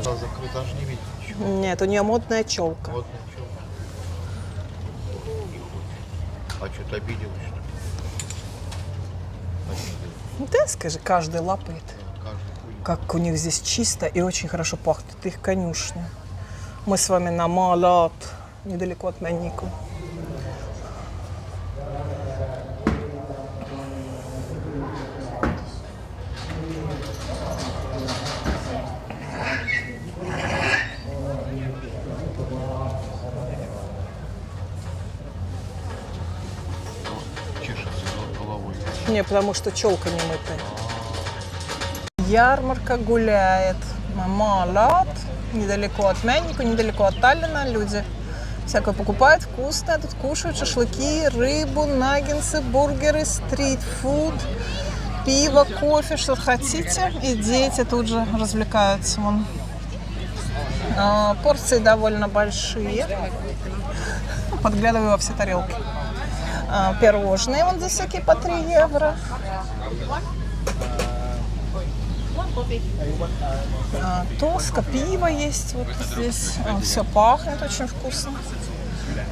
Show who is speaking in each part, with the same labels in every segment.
Speaker 1: Глаза закрыты, даже не видно ничего.
Speaker 2: Нет, у нее модная челка.
Speaker 1: Вот ничего. А что-то обиделась, что ли? Обиделась.
Speaker 2: Да, скажи, каждый лапает.
Speaker 1: Каждый хуй.
Speaker 2: Как у них здесь чисто и очень хорошо пахнет. Это их конюшня. Мы с вами на Малат, недалеко от Маннику.
Speaker 1: Чешется головой.
Speaker 2: Не, потому что челка не мытая. Ярмарка гуляет на Малат, недалеко от Маннику, недалеко от Таллина. Люди всякое покупают, вкусное. Тут кушают шашлыки, рыбу, наггинсы, бургеры, стрит-фуд, пиво, кофе, что хотите. И дети тут же развлекаются. Вон. Порции довольно большие. Подглядываю во все тарелки. Пирожные вон за всякие по 3 евро. Тоска, пиво есть вот здесь. Все пахнет очень вкусно.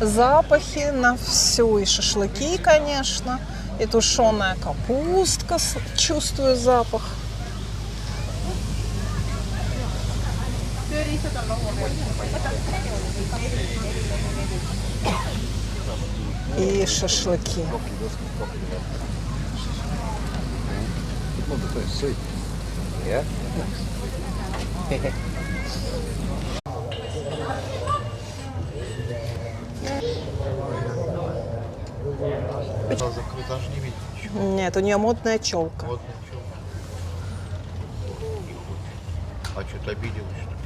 Speaker 2: Запахи на все. И шашлыки, конечно. И тушеная капустка. Чувствую запах. И шашлыки.
Speaker 1: Глаза закрыты, даже не видно ничего.
Speaker 2: Нет, у нее модная челка.
Speaker 1: Вот ничего. А что-то обиделась, что ли?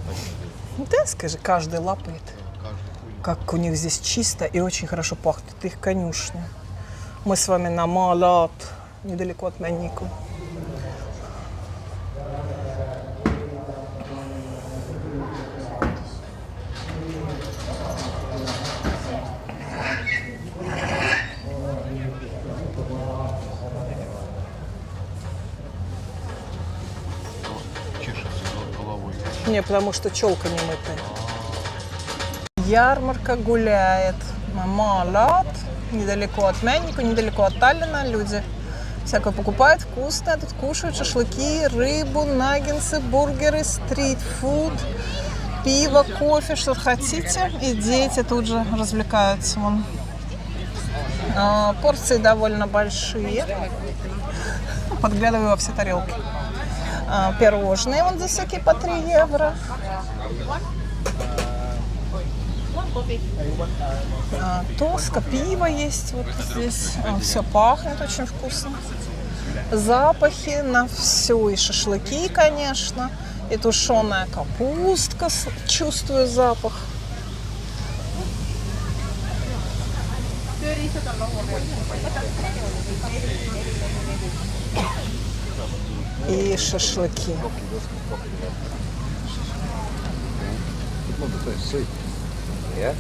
Speaker 1: Обиделась.
Speaker 2: Да, скажи, каждый лапает.
Speaker 1: Каждый хуй.
Speaker 2: Как у них здесь чисто и очень хорошо пахнет. Это их конюшня. Мы с вами на Малат, недалеко от Маннику.
Speaker 1: Чешется головой.
Speaker 2: Не, потому что челка не мытая. Ярмарка гуляет на Малат, недалеко от Маннику, недалеко от Таллина. Люди всякое покупают, вкусное. Тут кушают шашлыки, рыбу, наггинсы, бургеры, стрит-фуд, пиво, кофе, что хотите. И дети тут же развлекаются. Вон. Порции довольно большие. Подглядываю во все тарелки. Пирожные вон за всякие по 3 евро. Тоска, пиво есть вот здесь. Все пахнет очень вкусно. Запахи на все. И шашлыки, конечно. И тушеная капустка. Чувствую запах. И шашлыки.
Speaker 3: Yeah?